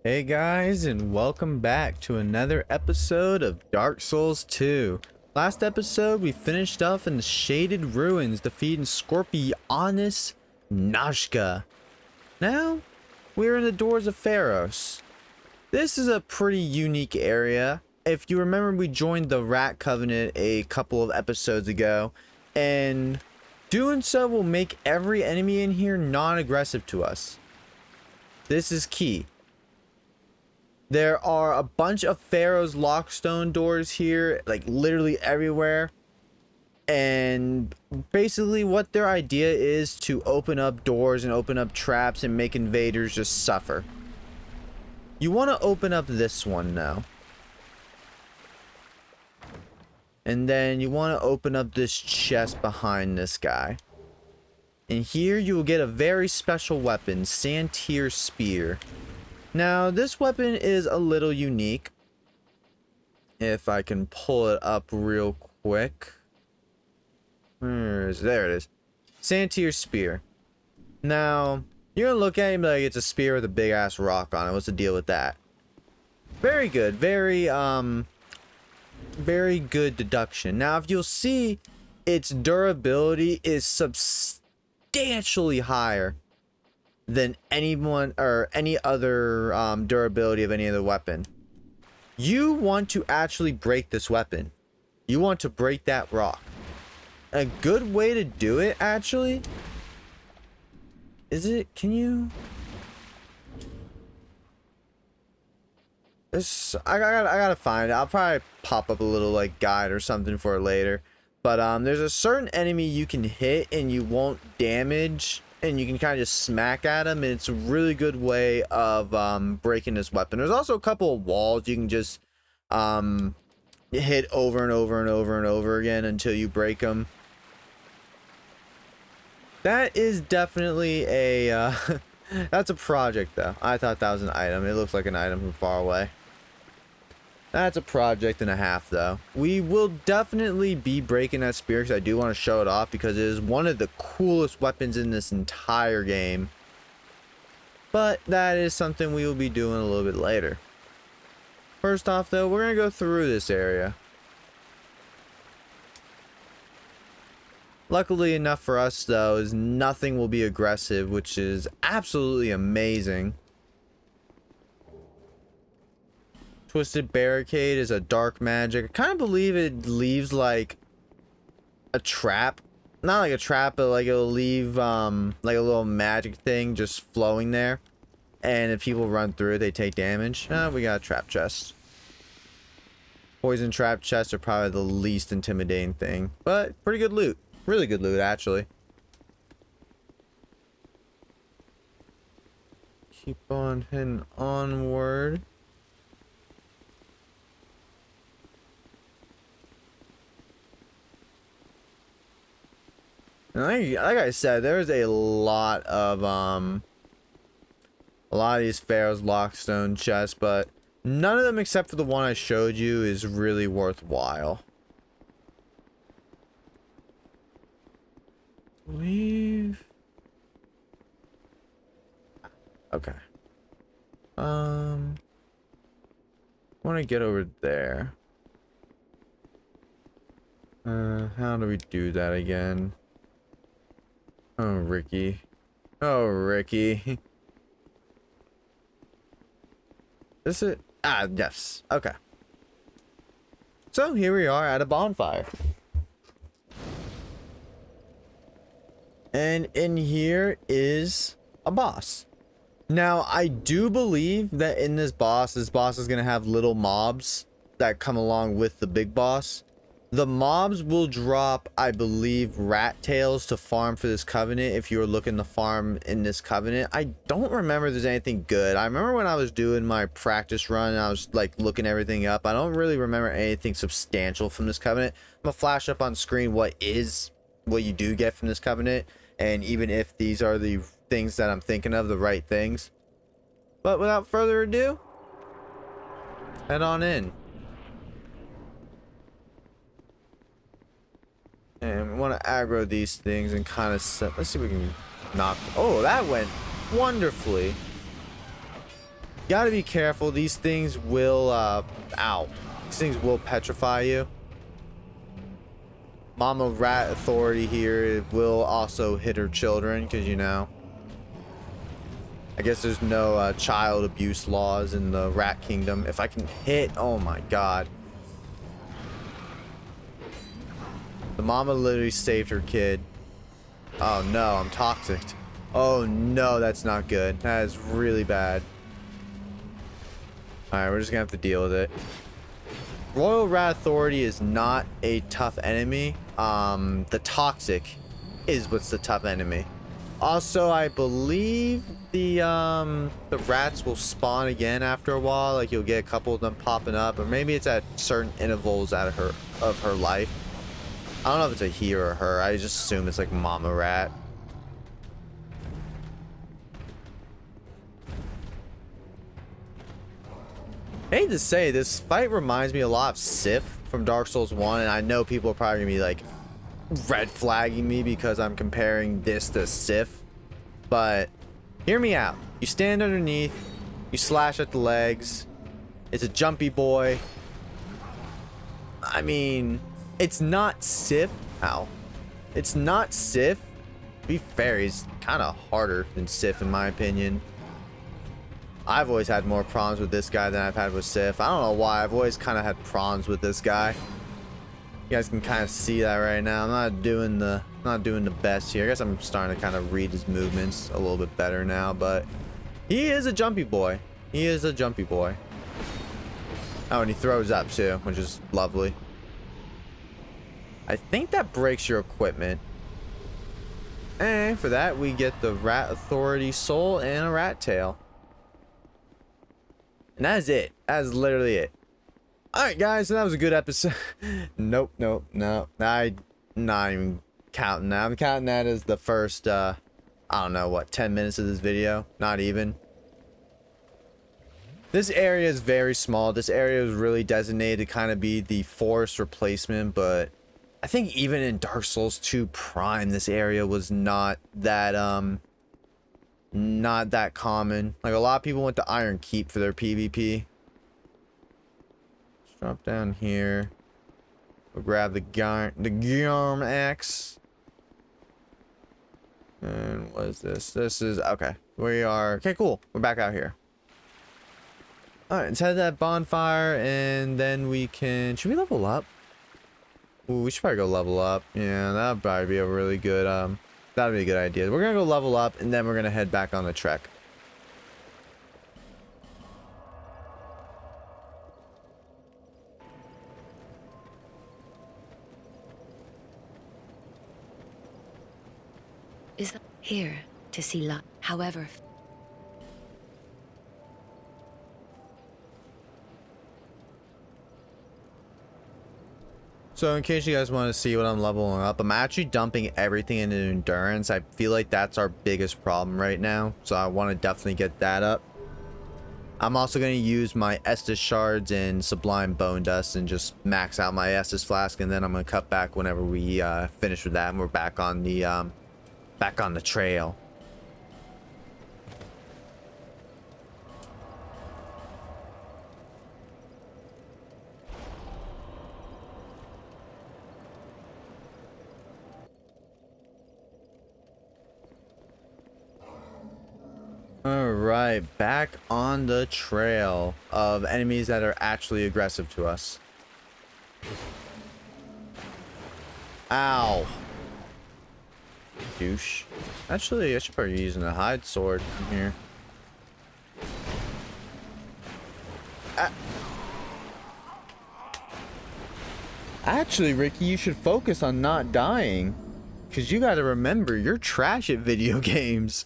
Hey guys, and welcome back to another episode of Dark Souls 2. Last episode, we finished off in the Shaded Ruins, defeating Scorpionus Nashka. Now, we're in the Doors of Pharos. This is a pretty unique area. If you remember, we joined the Rat Covenant a couple of episodes ago, and doing so will make every enemy in here non-aggressive to us. This is key. There are a bunch of Pharaoh's lockstone doors here, like literally everywhere. And basically what their idea is to open up doors and open up traps and make invaders just suffer. You want to open up this one now. And then you want to open up this chest behind this guy. And here you will get a very special weapon, Santir Spear. Now, this weapon is a little unique. If I can pull it up real quick. There it is. Santir Spear. Now, you're gonna look at it and be like, it's a spear with a big ass rock on it. What's the deal with that? Very good. Very good deduction. Now, if you'll see, its durability is substantially higher than anyone or any other durability of any other weapon. You want to actually break this weapon. You want to break that rock. A good way to do it, actually, is it? Can you? This I gotta find it. I'll probably pop up a little like guide or something for it later. But there's a certain enemy you can hit and you won't damage. And you can kind of just smack at them, and it's a really good way of breaking this weapon. There's also a couple of walls you can just hit over and over and over and over again until you break them. That is definitely a that's a project though. I thought that was an item. It looks like an item from far away. That's a project and a half though. We will definitely be breaking that spear because I do want to show it off because it is one of the coolest weapons in this entire game. But that is something we will be doing a little bit later. First off though, we're going to go through this area. Luckily enough for us though, is nothing will be aggressive, which is absolutely amazing. Twisted Barricade is a dark magic. I kind of believe it leaves like a trap. Not like a trap, but like it'll leave like a little magic thing just flowing there. And if people run through it, they take damage. We got a trap chest. Poison trap chests are probably the least intimidating thing. But pretty good loot. Really good loot, actually. Keep on heading onward. Like I said, there's a lot of these Pharaoh's Lockstone chests, but none of them except for the one I showed you is really worthwhile. Leave. Okay. Want to get over there. How do we do that again? Oh, Ricky. Oh, Ricky. Is it? Ah, yes. Okay. So here we are at a bonfire. And in here is a boss. Now, I do believe that in this boss is going to have little mobs that come along with the big boss. The mobs will drop, I believe, rat tails to farm for this covenant if you're looking to farm in this covenant. I don't remember if there's anything good. I remember when I was doing my practice run, I was like looking everything up. I don't really remember anything substantial from this covenant. I'm gonna flash up on screen what you do get from this covenant, and even if these are the things that I'm thinking of, the right things. But without further ado, head on in. And we want to aggro these things and kind of set. Let's see if we can knock. Oh, that went wonderfully. gotta be careful. These things will, ow. These things will petrify you. Mama Rat Authority here will also hit her children, because, you know, I guess there's no child abuse laws in the Rat Kingdom. If I can hit, oh my god. The mama literally saved her kid. Oh no, I'm toxic. Oh no, that's not good. That is really bad. Alright, we're just gonna have to deal with it. Royal Rat Authority is not a tough enemy. The toxic is what's the tough enemy. Also, I believe the rats will spawn again after a while. Like, you'll get a couple of them popping up, or maybe it's at certain intervals out of her life. I don't know if it's a he or a her. I just assume it's like Mama Rat. I hate to say, this fight reminds me a lot of Sif from Dark Souls 1, and I know people are probably gonna be like red flagging me because I'm comparing this to Sif, but hear me out. You stand underneath, you slash at the legs. It's a jumpy boy. I mean, it's not Sif. Ow. It's not Sif. To be fair, he's kind of harder than Sif in my opinion. I've always had more problems with this guy than I've had with Sif. I don't know why. I've always kind of had problems with this guy. You guys can kind of see that right now. I'm not doing the best here. I guess I'm starting to kind of read his movements a little bit better now, but he is a jumpy boy. He is a jumpy boy. Oh, and he throws up too, which is lovely. I think that breaks your equipment. And for that, we get the Rat Authority soul and a rat tail. And that is it. That is literally it. Alright guys, so that was a good episode. Nope. I'm not even counting that. I'm counting that as the first, I don't know, what, 10 minutes of this video? Not even. This area is very small. This area was really designated to kind of be the forest replacement, but I think even in Dark Souls 2 Prime, this area was not that common. Like, a lot of people went to Iron Keep for their PvP. Let's drop down here. We'll grab the Garm axe. And what is this? This is okay. We are okay. Cool. We're back out here. All right, let's head to that bonfire, and then we can. Should we level up? Ooh, we should probably go level up. Yeah, that'd probably be a really good. That'd be a good idea. We're gonna go level up, and then we're gonna head back on the trek. Is here to see luck. However, So in case you guys want to see what I'm leveling up, I'm actually dumping everything into endurance. I feel like that's our biggest problem right now, so I want to definitely get that up. I'm also going to use my Estus shards and Sublime Bone Dust and just max out my Estus flask, and then I'm going to cut back whenever we finish with that, and we're back on the trail. Alright, back on the trail of enemies that are actually aggressive to us. Ow. Douche. Actually, I should probably be using a hide sword in here. Actually, Ricky, you should focus on not dying. Because you gotta remember, you're trash at video games.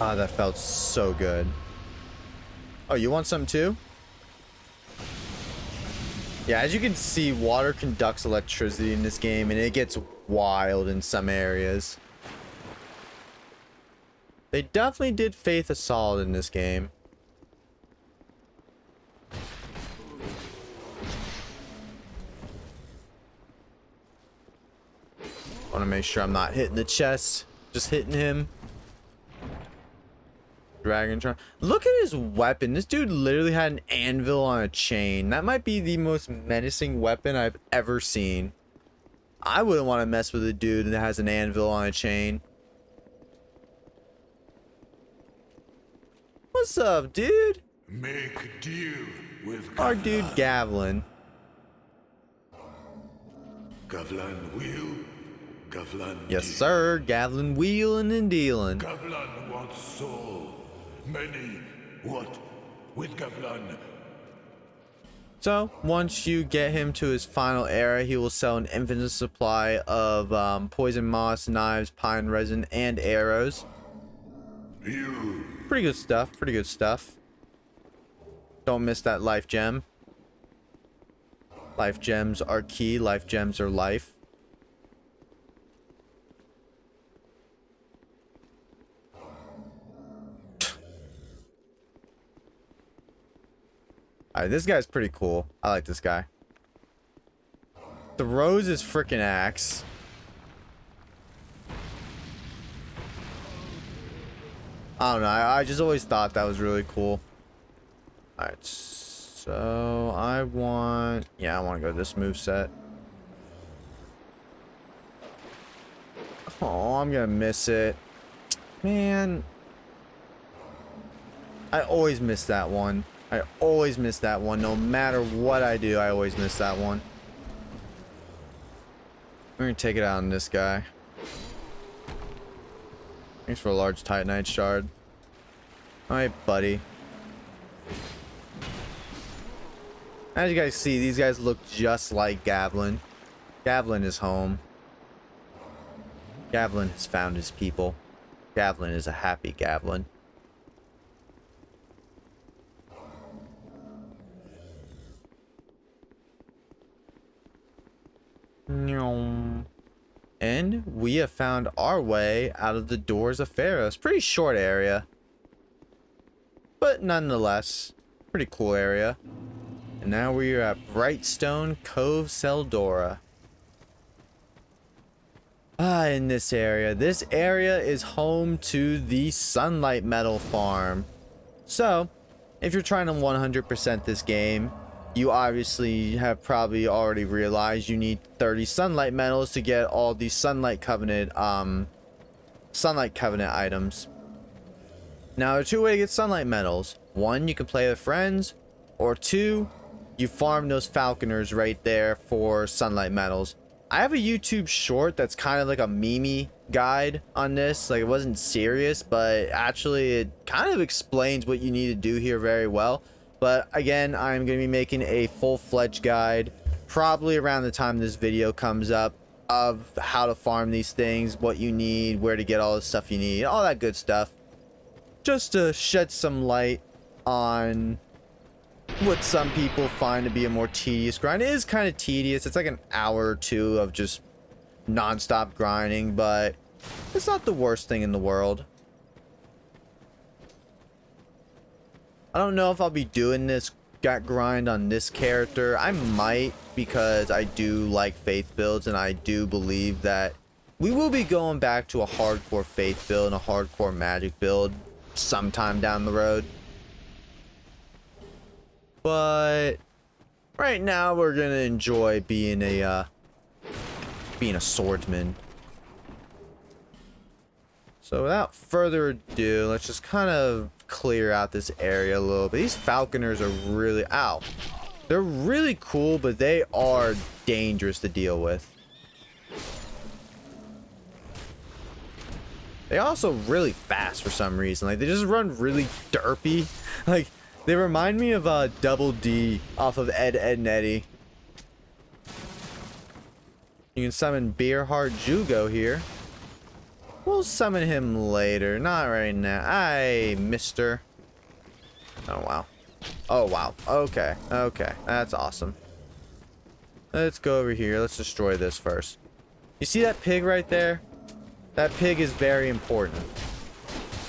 Ah, that felt so good. Oh, you want some too? Yeah, as you can see, water conducts electricity in this game, and it gets wild in some areas. They definitely did Faith Assault in this game. Want to make sure I'm not hitting the chest. Just hitting him. Dragon charm. Look at his weapon. This dude literally had an anvil on a chain. That might be the most menacing weapon I've ever seen. I wouldn't want to mess with a dude that has an anvil on a chain. What's up, dude? Make deal with Our dude Gavlin. Gavlan will, Gavlan Yes, deal. sir. Gavlin wheeling and dealing. Gavlan wants soul. Many what with Gavlan? So, once you get him to his final era, he will sell an infinite supply of poison moss, knives, pine resin, and arrows. You Pretty good stuff. Pretty good stuff. Don't miss that life gem. Life gems are key. Life gems are life. Alright, this guy's pretty cool. I like this guy. Throws his freaking axe. I don't know. I just always thought that was really cool. Alright, so I want... Yeah, I want to go this moveset. Oh, I'm gonna miss it. Man. I always miss that one. I always miss that one. No matter what I do, I always miss that one. We're gonna take it out on this guy. Thanks for a large Titanite shard. Alright, buddy. As you guys see, these guys look just like Gavlin. Gavlin is home. Gavlin has found his people. Gavlin is a happy Gavlin. And we have found our way out of the doors of Pharos. Pretty short area, but nonetheless, pretty cool area. And now we are at Brightstone Cove, Seldora. In this area. This area is home to the Sunlight Metal Farm. So, if you're trying to 100% this game, you obviously have probably already realized you need 30 Sunlight Metals to get all these Sunlight Covenant items. Now, there are two ways to get Sunlight Metals. One, you can play with friends, or two, you farm those Falconers right there for Sunlight Metals. I have a YouTube short that's kind of like a meme guide on this. Like, it wasn't serious, but actually it kind of explains what you need to do here very well. But again, I'm going to be making a full-fledged guide probably around the time this video comes up of how to farm these things, what you need, where to get all the stuff you need, all that good stuff. Just to shed some light on what some people find to be a more tedious grind. It is kind of tedious. It's like an hour or two of just non-stop grinding, but it's not the worst thing in the world. I don't know if I'll be doing this grind on this character. I might, because I do like faith builds, and I do believe that we will be going back to a hardcore faith build and a hardcore magic build sometime down the road. But right now we're gonna enjoy being a swordsman. So without further ado, let's just kind of clear out this area a little bit. These Falconers are really they're really cool, but they are dangerous to deal with. They're also really fast for some reason. Like, they just run really derpy. Like, they remind me of Double D off of Ed, Edd n Eddy. You can summon Beerheart Jugo here. We'll summon him later, not right now. Aye, mister. Oh, wow. Oh, wow. Okay, okay. That's awesome. Let's go over here. Let's destroy this first. You see that pig right there? That pig is very important.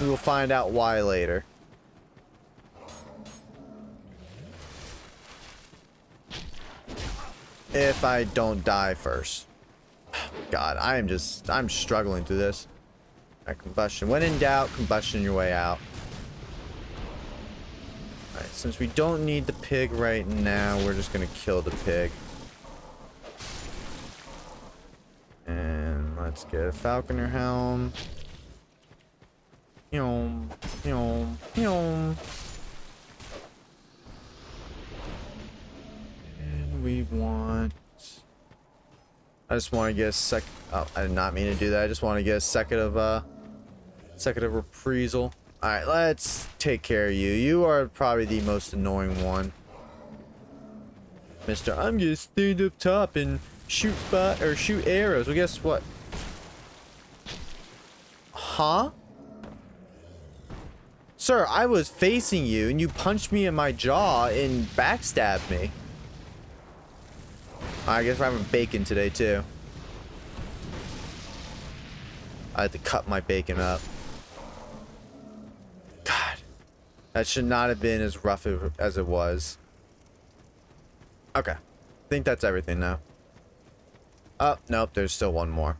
We will find out why later. If I don't die first. God, I'm struggling through this. Alright, combustion. When in doubt, combustion your way out. Alright, since we don't need the pig right now, we're just gonna kill the pig. And let's get a falconer helm. Yum, yum, yum. And we want... I just want to get a sec... Oh, I did not mean to do that. I just want to get a second of reprisal. Alright, let's take care of you. You are probably the most annoying one. Mister, I'm gonna stand up top and shoot arrows. Well, guess what? Huh? Sir, I was facing you and you punched me in my jaw and backstabbed me. I guess we're having bacon today too. I had to cut my bacon up. God. That should not have been as rough as it was. Okay. I think that's everything now. Oh, nope, there's still one more.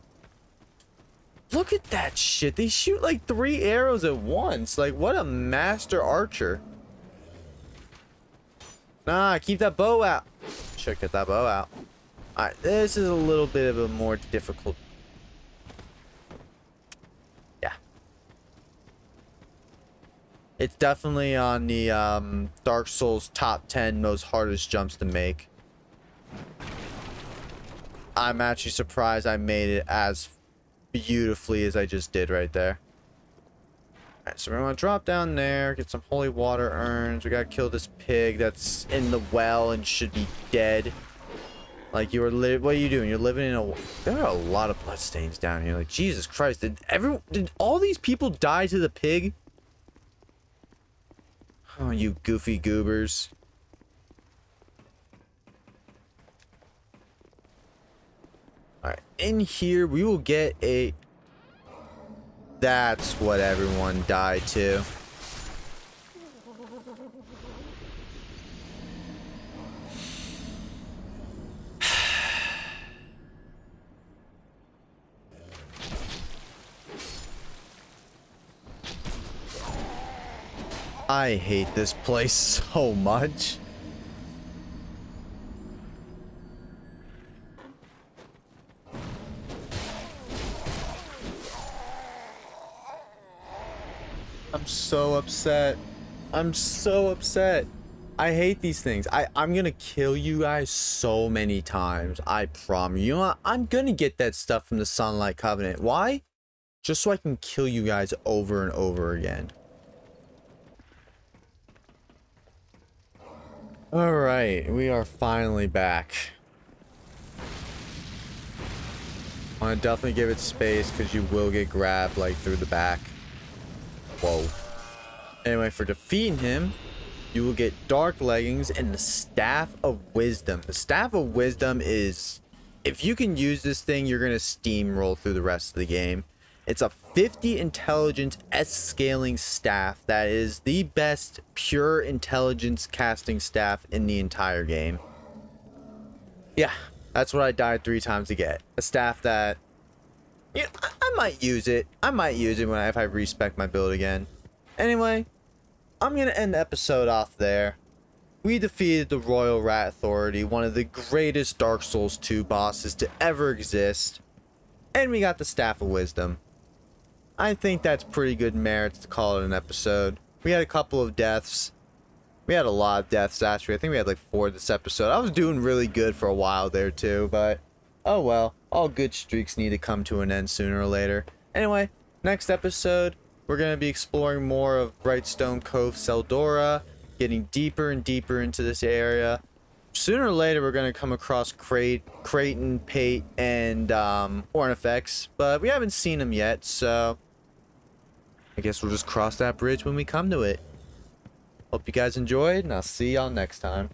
Look at that shit. They shoot like 3 arrows at once. Like, what a master archer. Nah, keep that bow out. Should get that bow out. Alright, this is a little bit of a more difficult. Yeah. It's definitely on the Dark Souls top 10 most hardest jumps to make. I'm actually surprised I made it as beautifully as I just did right there. Alright, so we're gonna drop down there, get some holy water urns. We gotta kill this pig that's in the well and should be dead. Like, you were what are you doing? You're living in a... There are a lot of bloodstains down here. Like, Jesus Christ. Did all these people die to the pig? Oh, you goofy goobers. Alright, in here we will get a... That's what everyone died to. I hate this place so much. I'm so upset. I'm so upset. I hate these things. I'm gonna kill you guys so many times. I promise. You know what? I'm gonna get that stuff from the Sunlight Covenant. Why? Just so I can kill you guys over and over again. Alright, we are finally back. I want to definitely give it space because you will get grabbed like through the back. Whoa. Anyway, for defeating him, you will get Dark Leggings and the Staff of Wisdom. The Staff of Wisdom is... If you can use this thing, you're going to steamroll through the rest of the game. It's a 50 intelligence S-scaling staff that is the best pure intelligence casting staff in the entire game. Yeah, that's what I died 3 times to get. A staff that... Yeah, I might use it. I might use it if I respec my build again. Anyway, I'm going to end the episode off there. We defeated the Royal Rat Authority, one of the greatest Dark Souls 2 bosses to ever exist. And we got the Staff of Wisdom. I think that's pretty good merits to call it an episode. We had a couple of deaths. We had a lot of deaths, actually. I think we had like 4 this episode. I was doing really good for a while there, too. But, oh well. All good streaks need to come to an end sooner or later. Anyway, next episode, we're going to be exploring more of Brightstone Cove, Seldora. Getting deeper and deeper into this area. Sooner or later, we're going to come across Creighton, Pate, and Ornifex. But we haven't seen them yet, so... I guess we'll just cross that bridge when we come to it. Hope you guys enjoyed, and I'll see y'all next time.